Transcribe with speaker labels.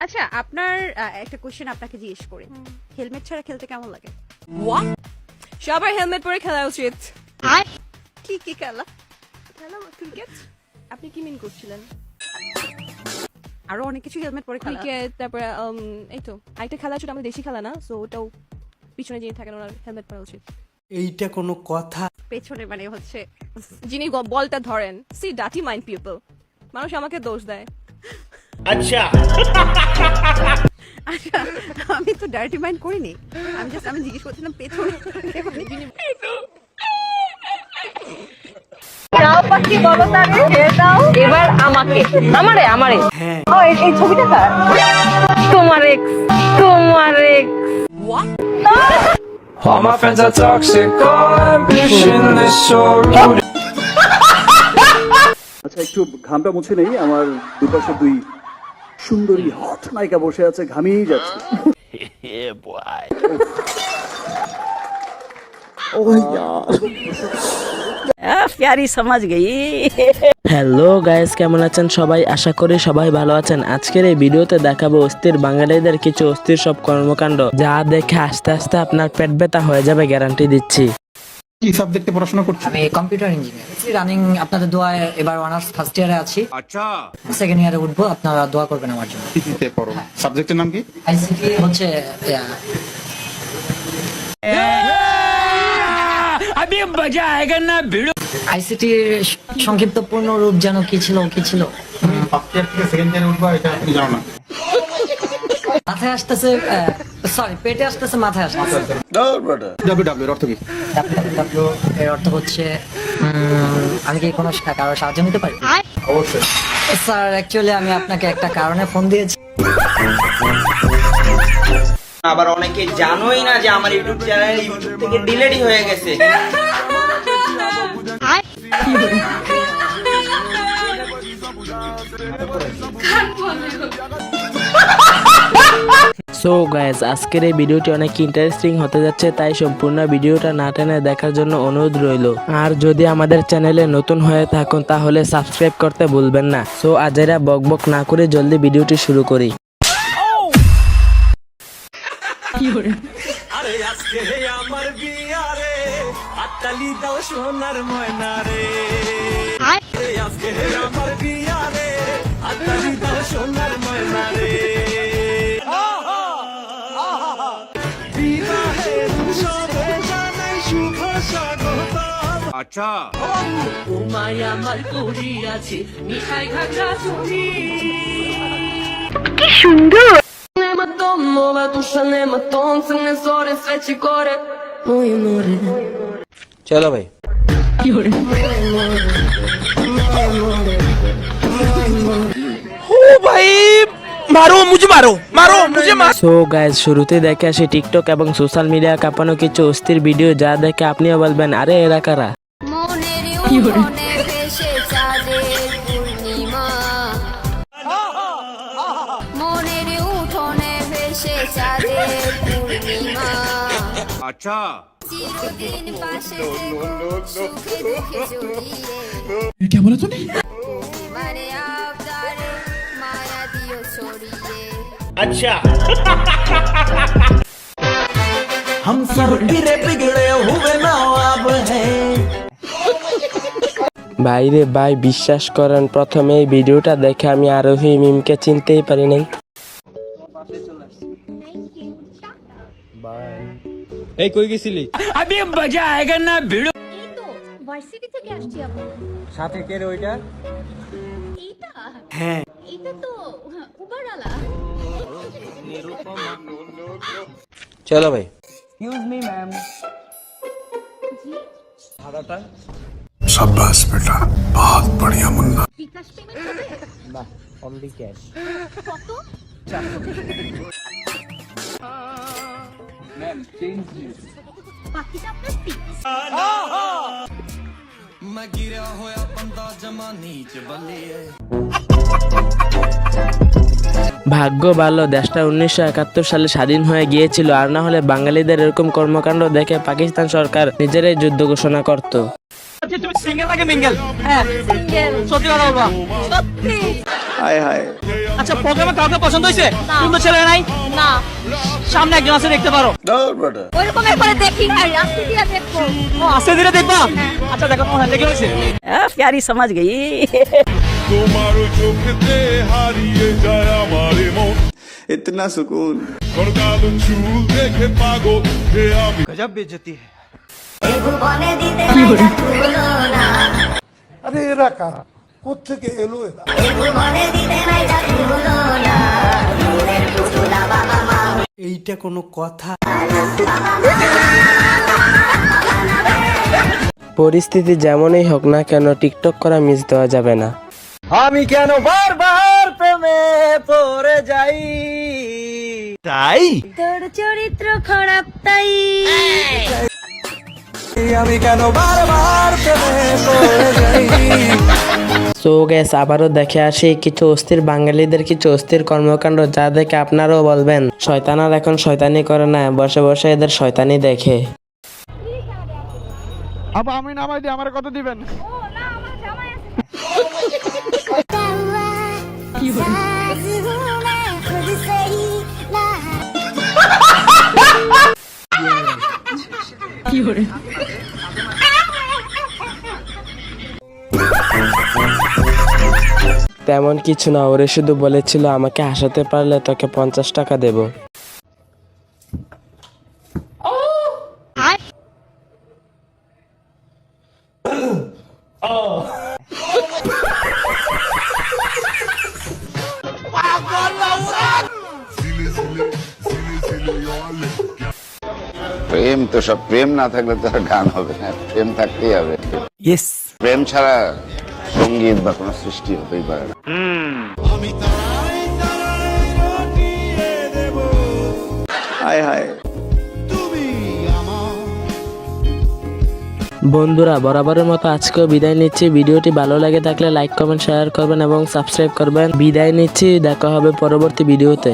Speaker 1: আচ্ছা আপনার একটা কোশ্চেন আপনাকে জিজ্ঞেস করি, হেলমেট ছাড়া খেলতে কেমন লাগে?
Speaker 2: What? সবার হেলমেট পরে খেলা উচিত।
Speaker 1: কি কি খেলা? খেলা ক্রিকেট? আপনি কি মিন করছিলেন? আরো অনেক কিছু হেলমেট পরে খেলা।
Speaker 2: ক্রিকেট, তারপরে এই তো আরেকটা খেলা ছিল, আমাদের দেশি খেলা না, সো ওটাও পিছনে যিনি থাকেন ওনার হেলমেট পরা উচিত।
Speaker 3: এইটা কোনো কথা?
Speaker 1: পেছনে মানে হচ্ছে
Speaker 2: যিনি বলটা ধরেন, সি ডাটি মাইন্ড পিপল, মানুষ আমাকে দোষ দেয়।
Speaker 1: আচ্ছা আমি তো ডার্টি মাইন্ড করিনি, আমি জিজ্ঞেস করছিলাম পেছনে মানে যিনি
Speaker 4: এবার আমাকে আমারে
Speaker 3: হ্যাঁ,
Speaker 4: এই ছবিটা কার? তোমার x
Speaker 5: All my friends are toxic, all ambitionless, so rude.
Speaker 6: আচ্ছা একটু ঘামটা মুছে নেই, আমার দুপাশে দুই সুন্দরী হট নায়িকা বসে আছে, ঘামিয়েই যাচ্ছে।
Speaker 4: প্যারি সমাজ গই।
Speaker 7: হ্যালো গাইস, কেমন আছেন সবাই? আশা করি সবাই ভালো আছেন। আজকের এই ভিডিওতে দেখাবো অস্থির বাঙালিদের কিছু অস্থির সব কর্মকাণ্ড, যা দেখে আস্তে আস্তে আপনার পেট ব্যথা হয়ে যাবে, গ্যারান্টি দিচ্ছি।
Speaker 8: কি সাবজেক্টে পড়াশোনা করছো?
Speaker 9: আমি কম্পিউটার ইঞ্জিনিয়ার রানিং, আপনাদের দোয়ায় এবার অনার্স ফার্স্ট ইয়ারে আছি। আচ্ছা, সেকেন্ড ইয়ারে উঠবো, আপনারা দোয়া করবেন আমার জন্য।
Speaker 8: কিতে পড়ো? সাবজেক্টের নাম কি?
Speaker 9: আইসিটি হচ্ছে আইসিটির সংক্ষিপ্ত পূর্ণ রূপ যেন কি ছিল
Speaker 8: ফার্স্ট ইয়ার থেকে সেকেন্ড ইয়ারে উঠবা, এটা তুমি জানো না?
Speaker 9: মাথায় আসতেছে, সরি পেটে আসতেছে, মাথায় আসতেছে।
Speaker 8: ডাব্লিউ এর অর্থ কি?
Speaker 9: ডাব্লিউ এর অর্থ হচ্ছে আমি কি কোনো কারো সাহায্য নিতে পারি?
Speaker 8: অবশ্যই
Speaker 9: স্যার, অ্যাকচুয়ালি আমি আপনাকে একটা কারণে ফোন দিয়েছি।
Speaker 10: আবার অনেকে জানোই না যে আমার ইউটিউব চ্যানেল ইউটিউব থেকে ডিলেটই হয়ে গেছে।
Speaker 7: সো গাইস, আজকের এই ভিডিওটি অনেক ইন্টারেস্টিং হতে যাচ্ছে, তাই সম্পূর্ণ ভিডিওটা না টেনে দেখার জন্য অনুরোধ রইল। আর যদি আমাদের চ্যানেলে নতুন হয়ে থাকুন তাহলে সাবস্ক্রাইব করতে ভুলবেন না। সো আজেরা বকবক না করে জলদি ভিডিওটি শুরু করি।
Speaker 5: আরে আজকে আমার বিয়ারে আতালি দাও সোনার ময়না রে। আরে আজকে আমার বিয়ারে আতালি দাও সোনার ময়না রে। বিবাহের উৎসবে জানাই শুভ স্বাগতম। আচ্ছা,
Speaker 2: তোমায় আমার করি আছে মিঠাই ঘাটা চুরি,
Speaker 4: কি সুন্দর।
Speaker 10: চলো ভাই।
Speaker 7: সো গাইস, শুরুতে দেখে আসি টিকটক এবং সোশ্যাল মিডিয়া কাঁপানো কিছু অস্থির ভিডিও, যা দেখে আপনিও বলবেন আরে এরা কারা।
Speaker 5: আচ্ছা,
Speaker 8: क्या बोला तूने?
Speaker 10: আচ্ছা,
Speaker 5: हम सब गिरे बिगड़े हुए नवाब हैं।
Speaker 7: ভাইরে ভাই, বিশ্বাস করেন প্রথমে এই ভিডিওটা দেখে আমি আরোহী মিমকে চিনতেই পারি নাই।
Speaker 3: এই কই গেছিলি?
Speaker 4: এই তো ভার্সিটি থেকে আসছি আপু।
Speaker 3: সাথে কে রে ওইটা?
Speaker 4: এইটা
Speaker 3: হ্যাঁ,
Speaker 4: এটা তো উবারওয়ালা।
Speaker 10: চলো ভাই।
Speaker 5: शाबाश बेटा, बहुत बढ़िया मुन्ना।
Speaker 4: বিকাশ পেমেন্ট হবে
Speaker 7: না, অনলি ক্যাশ।
Speaker 4: কত? বাকিটা আপনার ফিক্স।
Speaker 5: मैं गिरा होया बंदा जमा नीच बल्ले।
Speaker 7: ভাগ্য ভালো দেশটা 1971 সালে স্বাধীন হয়ে গিয়েছিল, আর না হলে বাঙালিদের এরকম কর্মকাণ্ড দেখে পাকিস্তান সরকার নিজেরাই যুদ্ধ ঘোষণা করত।
Speaker 10: তুমি সিঙ্গেল নাকি মিঙ্গেল?
Speaker 1: হ্যাঁ সিঙ্গেল।
Speaker 10: সত্যি কথা বলবা?
Speaker 1: সত্যি
Speaker 6: হায় হায়
Speaker 10: আচ্ছা প্রোগ্রামে কাউকে পছন্দ হয়েছে? সুন্দর ছেলে নাই?
Speaker 1: না,
Speaker 10: সামনে একজন আছে, দেখতে পারো।
Speaker 1: ওইরকম একবারে দেখি নাই, আজকে দিয়া দেখবো।
Speaker 10: ও আস্তে ধীরে দেখবা? আচ্ছা দেখো তোমার হাতে কি হয়েছে?
Speaker 1: প্যারি সমাজ গই।
Speaker 5: তোমার চোখেতে হারিয়ে যায় আমার মন,
Speaker 6: ইতনা সুকুন।
Speaker 5: তোর কালো চুল দেখে পাগল যে আমি।
Speaker 3: গজব বেজতি হ্যায়।
Speaker 8: আরে এরা কারা, কোত্থেকে এলো এরা?
Speaker 3: এইটা কোনো কথা?
Speaker 7: পরিস্থিতি যেমনই হোক না কেন টিকটক করা মিস দেওয়া যাবে না।
Speaker 10: আমি কেন বারবার প্রেমে পড়ে যাই? তাই
Speaker 1: তোর চরিত্র খারাপ তাই।
Speaker 10: আমি কেন বারবার প্রেমে পড়ে যাই?
Speaker 7: সো গ্যাস আবারও দেখে আসি কিছু অস্থির বাঙালিদের কিছু অস্থির কর্মকাণ্ড, যা দেখে আপনারাও বলবেন শয়তান আর এখন শয়তানি করে না, বসে বসে এদের শয়তানি দেখে।
Speaker 8: আবার আমি নামাই দিই, আমার কত দিবেন?
Speaker 7: তেমন কিছু না, ওরে শুধু বলেছিল আমাকে হাসাতে পারলে তোকে 50 টাকা দেব।
Speaker 11: প্রেম তো সব, প্রেম না থাকলে তো আর গান হবে না, প্রেম থাকতেই হবে।
Speaker 3: ইয়েস।
Speaker 11: প্রেম ছাড়া সঙ্গীত বা কোনো সৃষ্টি হতেই পারে না।
Speaker 6: হায় হায়।
Speaker 7: বন্ধুরা বরাবরের মতো আজকেও বিদায় নিচ্ছি। ভিডিওটি ভালো লাগে থাকলে লাইক কমেন্ট শেয়ার করবেন এবং সাবস্ক্রাইব করবেন। বিদায় নিচ্ছি, দেখা হবে পরবর্তী ভিডিওতে।